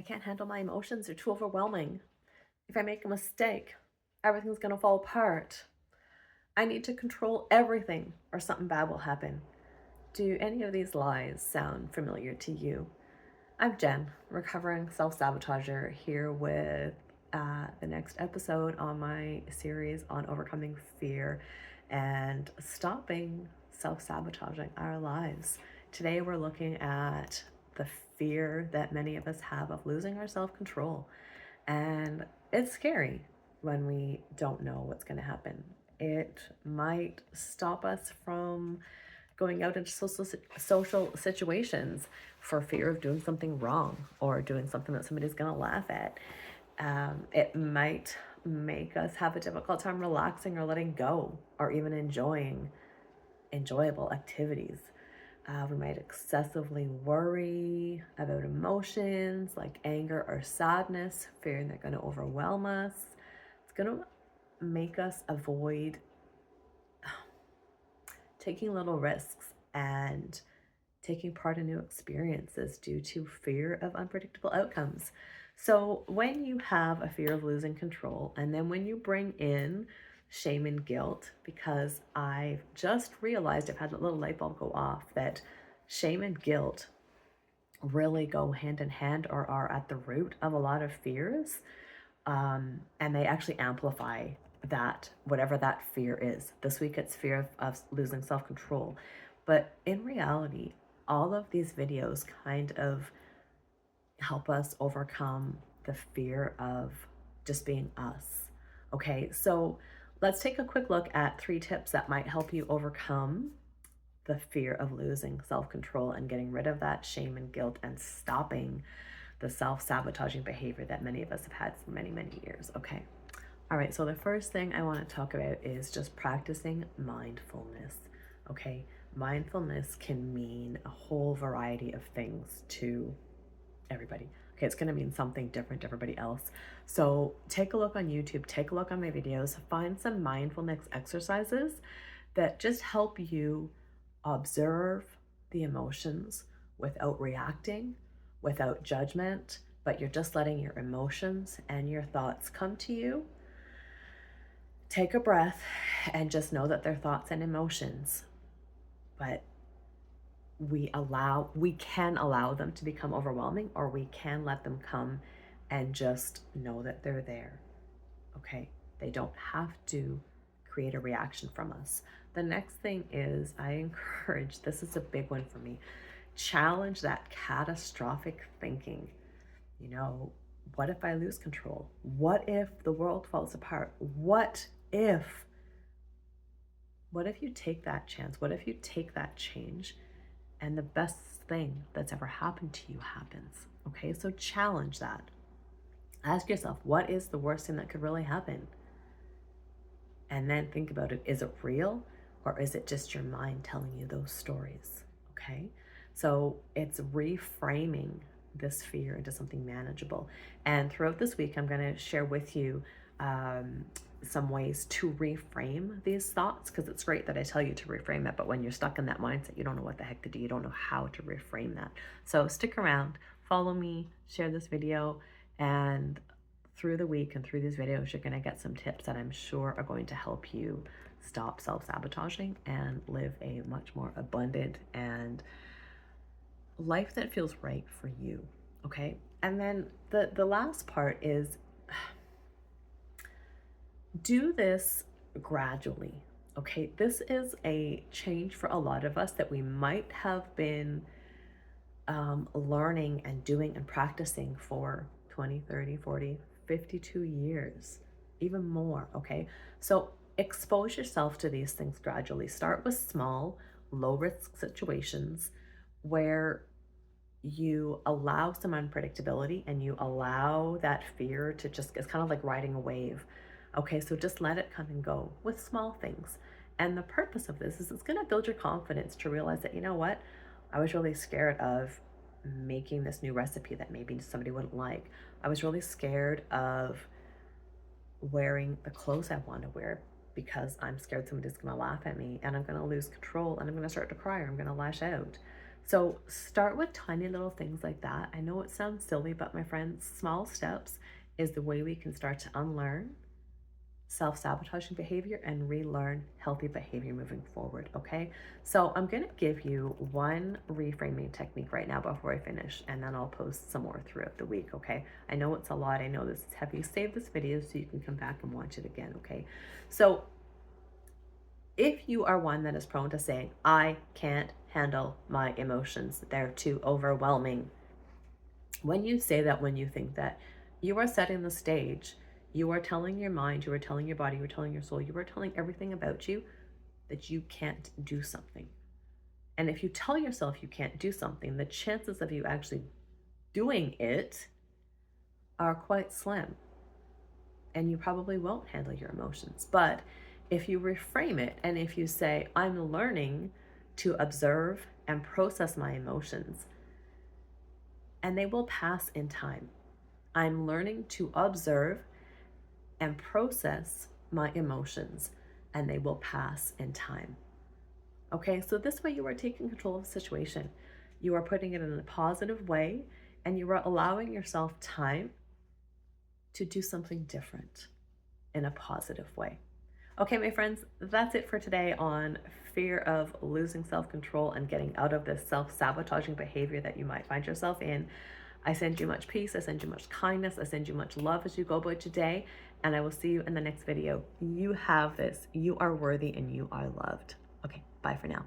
can't handle my emotions, they're too overwhelming. If I make a mistake, everything's gonna fall apart. I need to control everything or something bad will happen. Do any of these lies sound familiar to you? I'm Jen, recovering self sabotager, here with the next episode on my series on overcoming fear and stopping self sabotaging our lives. Today, we're looking at the fear that many of us have of losing our self control. And it's scary when we don't know what's going to happen. It might stop us from going out into social situations for fear of doing something wrong or doing something that somebody's going to laugh at. It might make us have a difficult time relaxing or letting go or even enjoying enjoyable activities. We might excessively worry about emotions like anger or sadness, fearing they're going to overwhelm us. It's going to make us avoid taking little risks and taking part in new experiences due to fear of unpredictable outcomes. So, when you have a fear of losing control, and then when you bring in shame and guilt, because I've just realized, I've had a little light bulb go off, that shame and guilt really go hand in hand or are at the root of a lot of fears. And they actually amplify that, whatever that fear is. This week it's fear of losing self control. But in reality, all of these videos kind of help us overcome the fear of just being us. Okay, so let's take a quick look at 3 tips that might help you overcome the fear of losing self control and getting rid of that shame and guilt and stopping the self sabotaging behavior that many of us have had for many, many years. Okay. All right. So, the first thing I want to talk about is just practicing mindfulness. Okay. Mindfulness can mean a whole variety of things to everybody. Okay. It's going to mean something different to everybody else. So, take a look on YouTube, take a look on my videos, find some mindfulness exercises that just help you observe the emotions without reacting, without judgment, but you're just letting your emotions and your thoughts come to you. Take a breath and just know that they're thoughts and emotions, but we can allow them to become overwhelming, or we can let them come and just know that they're there. Okay? They don't have to create a reaction from us. The next thing is, I encourage, this is a big one for me, challenge that catastrophic thinking. You know, what if I lose control? What if the world falls apart? What if you take that chance? What if you take that change and the best thing that's ever happened to you happens? Okay, so challenge that. Ask yourself, what is the worst thing that could really happen? And then think about it. Is it real, or is it just your mind telling you those stories? Okay. So it's reframing this fear into something manageable. And throughout this week, I'm going to share with you some ways to reframe these thoughts, because it's great that I tell you to reframe it, but when you're stuck in that mindset, you don't know what the heck to do. You don't know how to reframe that. So stick around, follow me, share this video, and through the week and through these videos, you're going to get some tips that I'm sure are going to help you stop self-sabotaging and live a much more abundant and life that feels right for you. Okay. And then the last part is, do this gradually. Okay. This is a change for a lot of us that we might have been learning and doing and practicing for 20, 30, 40, 52 years, even more. Okay. So expose yourself to these things gradually. Start with small, low risk situations where you allow some unpredictability and you allow that fear to just, it's kind of like riding a wave. Okay. So just let it come and go with small things. And the purpose of this is it's going to build your confidence to realize that, you know what? I was really scared of making this new recipe that maybe somebody wouldn't like. I was really scared of wearing the clothes I want to wear because I'm scared somebody's going to laugh at me and I'm going to lose control and I'm going to start to cry or I'm going to lash out. So start with tiny little things like that. I know it sounds silly, but my friends, small steps is the way we can start to unlearn self-sabotaging behavior and relearn healthy behavior moving forward. Okay, so I'm going to give you one reframing technique right now before I finish, and then I'll post some more throughout the week. Okay, I know it's a lot, I know this is heavy. Save this video so you can come back and watch it again. Okay, so if you are one that is prone to saying, I can't handle my emotions, they're too overwhelming, when you say that, when you think that, you are setting the stage. You are telling your mind, you are telling your body, you are telling your soul, you are telling everything about you that you can't do something. And if you tell yourself you can't do something, the chances of you actually doing it are quite slim. And you probably won't handle your emotions. But if you reframe it and if you say, I'm learning to observe and process my emotions, and they will pass in time. I'm learning to observe and process my emotions, and they will pass in time. Okay, so this way you are taking control of the situation. You are putting it in a positive way, and you are allowing yourself time to do something different in a positive way. Okay, my friends, that's it for today on fear of losing self-control and getting out of this self-sabotaging behavior that you might find yourself in. I send you much peace, I send you much kindness, I send you much love as you go about today, and I will see you in the next video. You have this, you are worthy, and you are loved. Okay, bye for now.